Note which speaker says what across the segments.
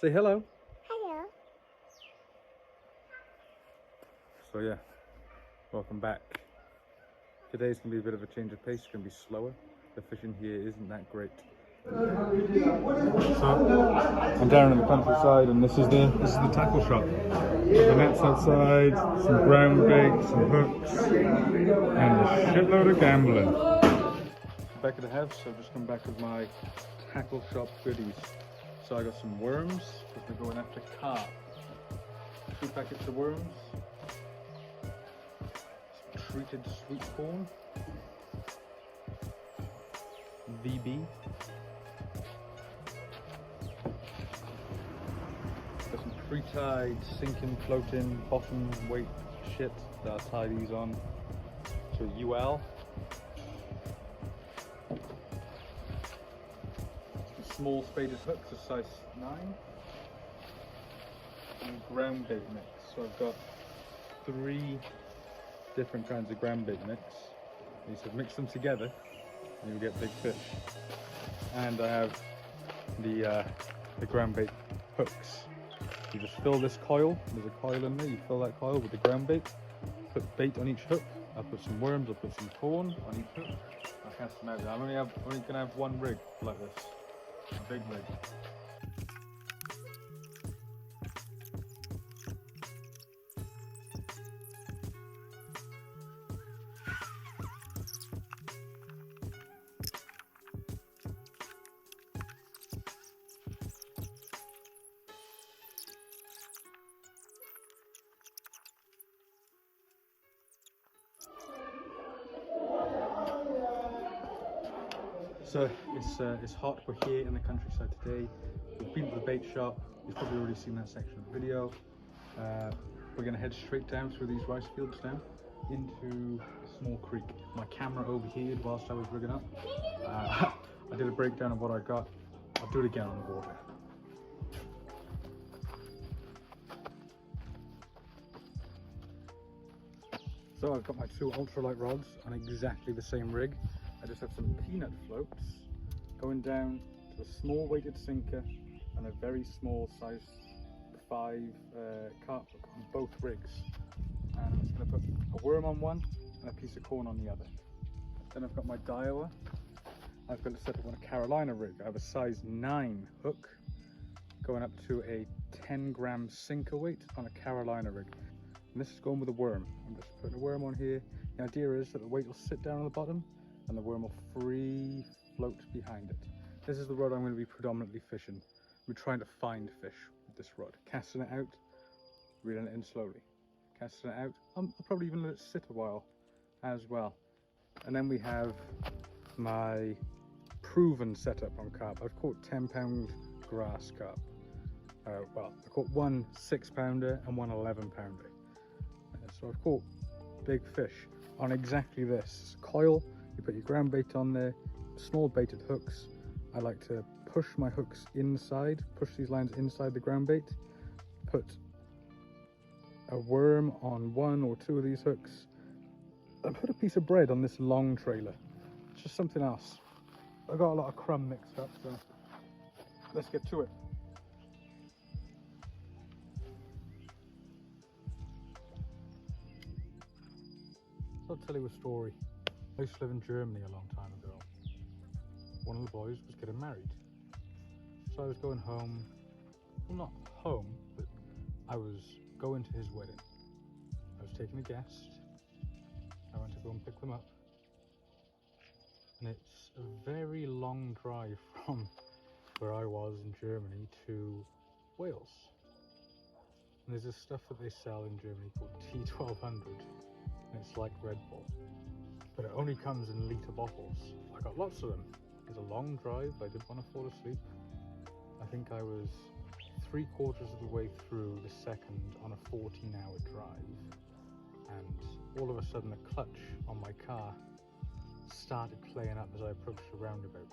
Speaker 1: Say hello.
Speaker 2: Hello.
Speaker 1: So yeah, welcome back. Today's going to be a bit of a change of pace. It's going to be slower. The fishing here isn't that great. So I'm down in the countryside, and this is the tackle shop. The nets outside, some ground bait, some hooks, and a shitload of gambling. Back at the house, I've just come back with my tackle shop goodies. So I got some worms, because we're going after carp. 2 packets of worms, some treated sweet corn, VB, got some pre-tied, sinking, floating, bottom weight shit that I'll tie these on to a UL. Some small spaded hooks, a size 9. And ground bait mix. So I've got 3 different kinds of ground bait mix. You should mix them together and you'll get big fish. And I have the ground bait hooks. You just fill this coil, there's a coil in there, you fill that coil with the ground bait, put bait on each hook. I'll put some worms, I'll put some corn on each hook. I'll cast them out. I'm only going to have 1 rig like this, a big rig. So it's hot. We're here in the countryside today. We've been to the bait shop. You've probably already seen that section of the video. We're going to head straight down through these rice fields now into a small creek. My camera overheated whilst I was rigging up. I did a breakdown of what I got. I'll do it again on the water. So I've got my 2 ultralight rods on exactly the same rig. I just have some peanut floats going down to a small weighted sinker and a very small size 5 carp hook on both rigs. And I'm just going to put a worm on one and a piece of corn on the other. Then I've got my Daiwa. I've got it set up on a Carolina rig. I have a size 9 hook going up to a 10-gram sinker weight on a Carolina rig. And this is going with a worm. I'm just putting a worm on here. The idea is that the weight will sit down on the bottom and the worm will free float behind it. This is the rod I'm going to be predominantly fishing. We're trying to find fish with this rod. Casting it out, reeling it in slowly. Casting it out, I'll probably even let it sit a while as well. And then we have my proven setup on carp. I've caught 10-pound grass carp. Well, I caught 1 6-pounder and 1 11-pounder. So I've caught big fish on exactly this coil. You put your ground bait on there, small baited hooks. I like to push my hooks inside, push these lines inside the ground bait, put a worm on 1 or 2 of these hooks, and put a piece of bread on this long trailer. It's just something else. I got a lot of crumb mixed up, so let's get to it. So I'll tell you a story. I used to live in Germany a long time ago. One of the boys was getting married. So I was going home, well, not home, but I was going to his wedding. I was taking a guest. I went to go and pick them up. And it's a very long drive from where I was in Germany to Wales. And there's this stuff that they sell in Germany called T1200. And it's like Red Bull. But it only comes in litre bottles. I got lots of them. It was a long drive. I didn't want to fall asleep. I think I was 3/4 of the way through the second on a 14-hour drive, and all of a sudden the clutch on my car started playing up as I approached a roundabout.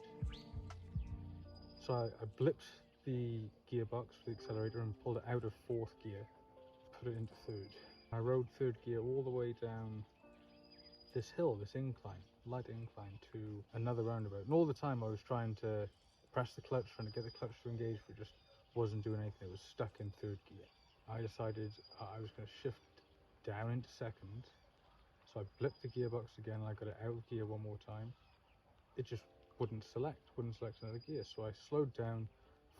Speaker 1: So I blipped the gearbox for the accelerator and pulled it out of 4th gear, put it into 3rd. I rode 3rd gear all the way down this hill, this incline, light incline, to another roundabout. And all the time I was trying to press the clutch, trying to get the clutch to engage, but it just wasn't doing anything. It was stuck in third gear. I decided I was going to shift down into second. So I blipped the gearbox again, and I got it out of gear one more time. It just wouldn't select another gear. So I slowed down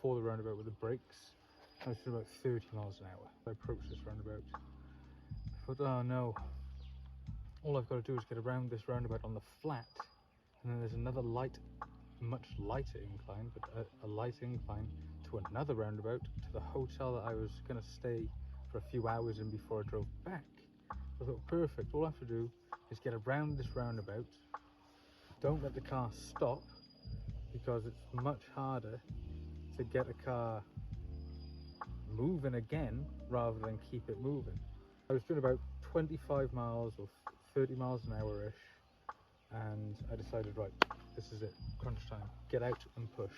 Speaker 1: for the roundabout with the brakes. I was doing about 30 miles an hour. I approached this roundabout. I thought, oh no, all I've got to do is get around this roundabout on the flat, and then there's another much lighter incline, but a light incline to another roundabout to the hotel that I was going to stay for a few hours in before I drove back. I thought, perfect, all I have to do is get around this roundabout, don't let the car stop, because it's much harder to get a car moving again rather than keep it moving. I was doing about 25 miles or 30 miles an hour-ish, and I decided, right, this is it, crunch time, get out and push.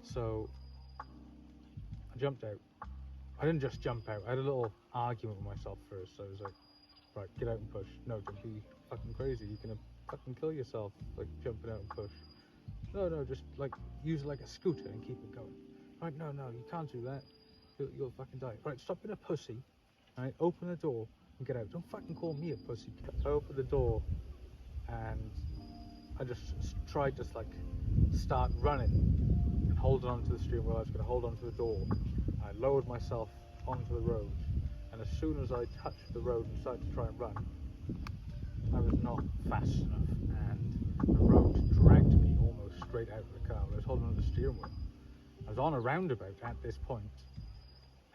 Speaker 1: So I jumped out. I didn't just jump out, I had a little argument with myself first. So I was like, right, get out and push. No, don't be fucking crazy, you're gonna fucking kill yourself, like jumping out and push. No, just like use it like a scooter and keep it going. Right, no, you can't do that, you'll fucking die. Right, stop being a pussy. Right, open the door and get out. Don't fucking call me a pussy. I opened the door and I just tried to like start running and holding onto the steering wheel. I was going to hold onto the door. I lowered myself onto the road, and as soon as I touched the road and started to try and run, I was not fast enough, and the road dragged me almost straight out of the car. I was holding onto the steering wheel. I was on a roundabout at this point,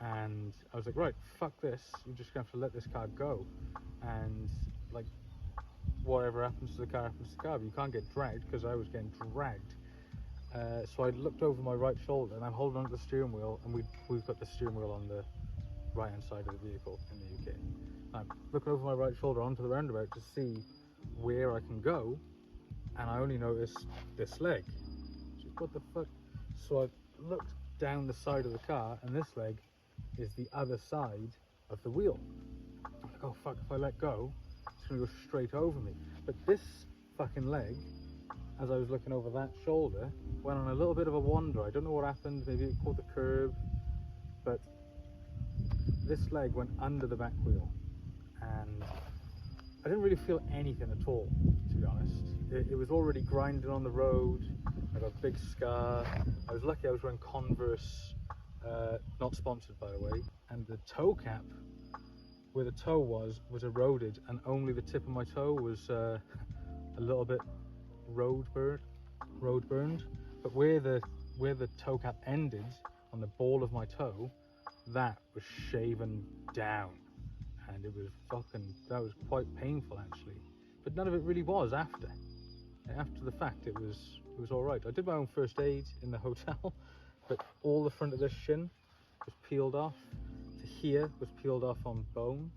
Speaker 1: and I was like, right, fuck this, you're just gonna have to let this car go, and like whatever happens to the car happens to the car, but you can't get dragged, because I was getting dragged. So I looked over my right shoulder, and I'm holding onto the steering wheel, and we've got the steering wheel on the right hand side of the vehicle in the UK. I'm looking over my right shoulder onto the roundabout to see where I can go, and I only noticed this leg. Just, what the fuck? So I looked down the side of the car, and this leg is the other side of the wheel. I'm like, oh fuck, if I let go, it's gonna go straight over me. But this fucking leg, as I was looking over that shoulder, went on a little bit of a wander. I don't know what happened, maybe it caught the curb, but this leg went under the back wheel, and I didn't really feel anything at all, to be honest. It was already grinding on the road. I got a big scar. I was lucky I was wearing Converse, not sponsored by the way, and the toe cap where the toe was eroded, and only the tip of my toe was a little bit road burned, but where the toe cap ended on the ball of my toe, that was shaven down, and it was that was quite painful actually, but none of it really was after the fact. It was all right. I did my own first aid in the hotel, but all the front of this shin was peeled off to here, was peeled off on bone,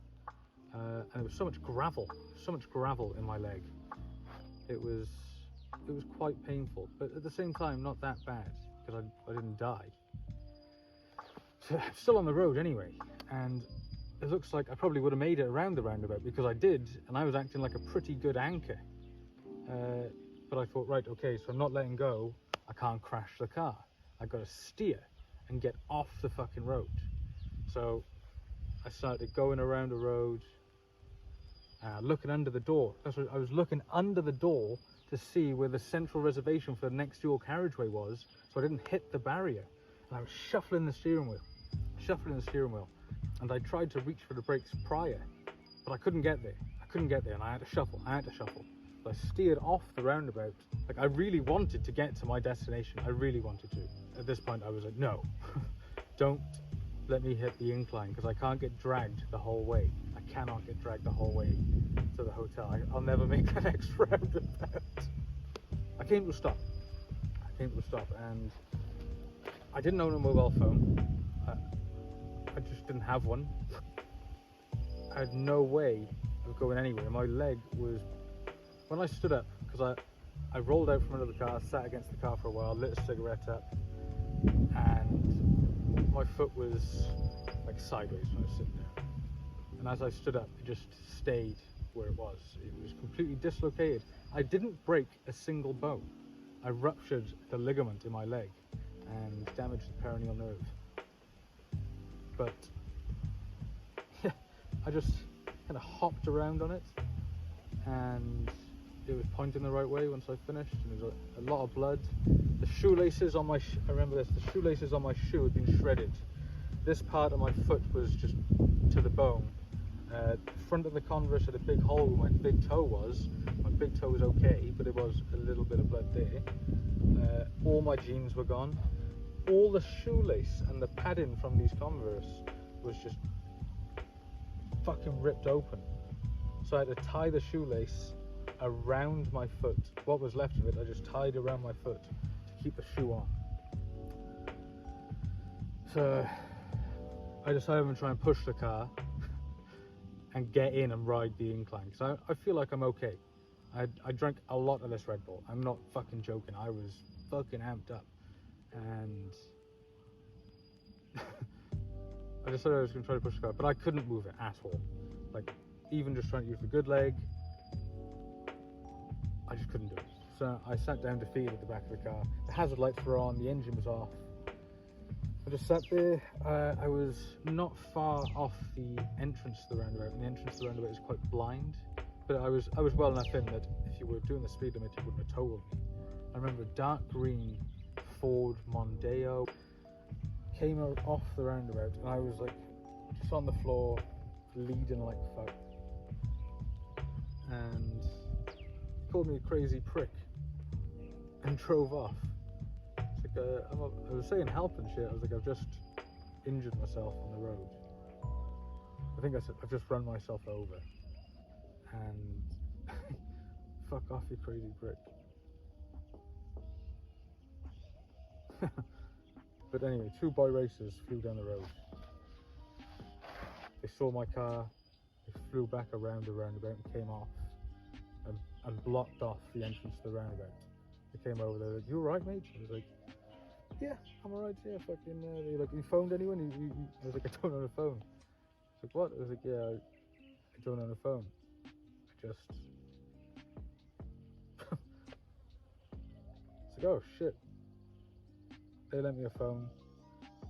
Speaker 1: and there was so much gravel in my leg. It was quite painful, but at the same time not that bad, because I didn't die. So I'm still on the road anyway, and it looks like I probably would have made it around the roundabout, because I did, and I was acting like a pretty good anchor. But I thought, right, okay, so I'm not letting go, I can't crash the car. I've got to steer and get off the fucking road. So I started going around the road, looking under the door. That's what I was looking under the door to see where the central reservation for the next dual carriageway was, so I didn't hit the barrier. And I was shuffling the steering wheel, and I tried to reach for the brakes prior, but I couldn't get there, and I had to shuffle. So I steered off the roundabout. Like, I really wanted to get to my destination, I really wanted to. At this point I was like, no, don't let me hit the incline, because I can't get dragged the whole way. I cannot get dragged the whole way to the hotel. I'll never make that next roundabout. I came to a stop, and I didn't own a mobile phone. I just didn't have one. I had no way of going anywhere. My leg was, when I stood up, because I rolled out from under the car, sat against the car for a while, lit a cigarette up, and my foot was like sideways when I was sitting there. And as I stood up, it just stayed where it was. It was completely dislocated. I didn't break a single bone. I ruptured the ligament in my leg and damaged the peroneal nerve. But yeah, I just kind of hopped around on it, and it was pointing the right way once I finished, and there was a lot of blood. The shoelaces on my I remember this, the shoelaces on my shoe had been shredded. This part of my foot was just to the bone. The front of the Converse had a big hole where my big toe was. My big toe was okay, but it was a little bit of blood there. All my jeans were gone. All the shoelace and the padding from these Converse was just fucking ripped open. So I had to tie the shoelace around my foot. What was left of it, I just tied around my foot to keep the shoe on. So I decided I'm going to try and push the car and get in and ride the incline, because I feel like I'm okay. I drank a lot of this Red Bull. I'm not fucking joking. I was fucking amped up, and I decided I was going to try to push the car, but I couldn't move it at all. Like, even just trying to use the good leg, I just couldn't do it. So I sat down defeated at the back of the car. The hazard lights were on, the engine was off. I just sat there. I was not far off the entrance to the roundabout, and the entrance to the roundabout is quite blind. But I was well enough in that if you were doing the speed limit, you wouldn't have told me. I remember a dark green Ford Mondeo came out off the roundabout, and I was like just on the floor, bleeding like fuck. And he called me a crazy prick and drove off. It's like I was saying help and shit. I was like, I've just injured myself on the road. I think I said I've just run myself over. And fuck off, you crazy prick. But anyway, two boy racers flew down the road. They saw my car, they flew back around the roundabout and came off and blocked off the entrance to the roundabout. They came over there like, you alright, mate? I was like, yeah, I'm alright, yeah, fucking, they were like, you phoned anyone? I was like, I don't own a phone. I was like, what? I was like, yeah, I don't own a phone. I just... It's like, oh shit. They lent me a phone.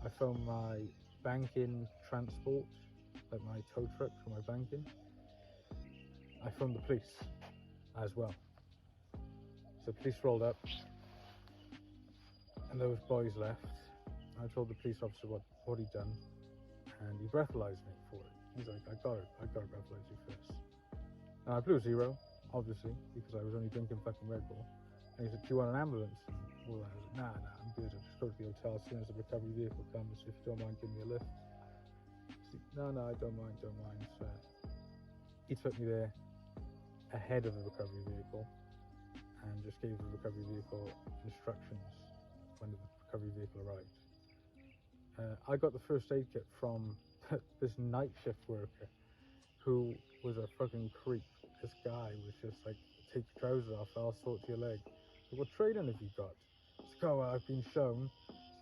Speaker 1: I phoned my banking transport, like my tow truck for my banking. I phoned the police as well. So the police rolled up, and those boys left. I told the police officer what he'd done, and he breathalyzed me for it. He's like, I gotta breathalyze you first. And I blew zero, obviously, because I was only drinking fucking Red Bull. And he said, do you want an ambulance? And all that. I was like, nah, I'm good. I'll just go to the hotel as soon as the recovery vehicle comes. If you don't mind, give me a lift. He's like, no, I don't mind. So he took me there ahead of the recovery vehicle and just gave the recovery vehicle instructions when the recovery vehicle arrived. I got the first aid kit from this night shift worker who was a fucking creep. This guy was just like, take your trousers off, I'll sort your leg. Like, what training have you got? It's like, oh, well, I've been shown.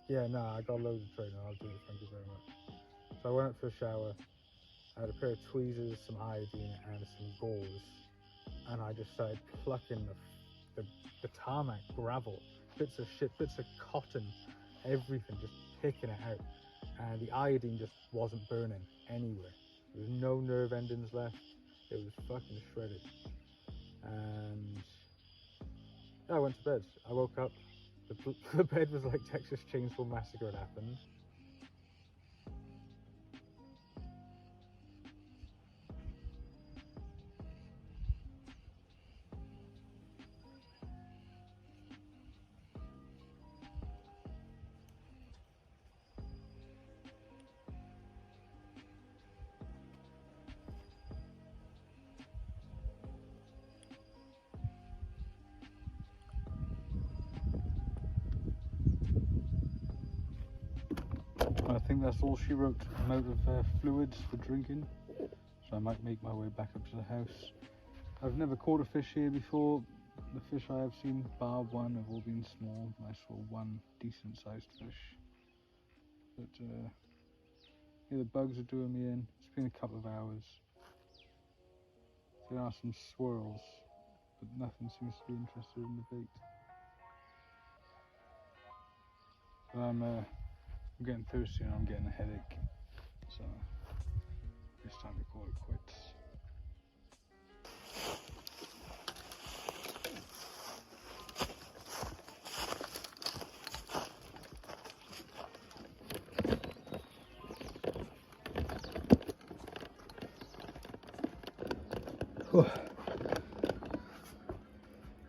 Speaker 1: Yeah, I got loads of training, I'll do it, thank you very much. So I went up for a shower, I had a pair of tweezers, some iodine and some gauze, and I just started plucking the tarmac, gravel, bits of shit, bits of cotton, everything, just picking it out. And the iodine just wasn't burning anywhere. There was no nerve endings left. It was fucking shredded. And I went to bed. I woke up. The bed was like Texas Chainsaw Massacre had happened. I think that's all she wrote. I'm out of fluids for drinking, so I might make my way back up to the house. I've never caught a fish here before. The fish I have seen, bar one, have all been small. I saw one decent sized fish. But yeah, the bugs are doing me in. It's been a couple of hours. There are some swirls, but nothing seems to be interested in the bait. But I'm getting thirsty and I'm getting a headache, so it's time to call it quits.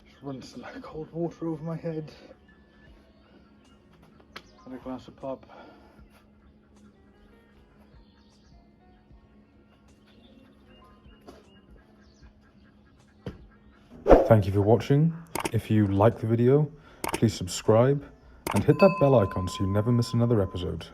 Speaker 1: Just run some cold water over my head and a glass of pop. Thank you for watching. If you like the video, please subscribe and hit that bell icon so you never miss another episode.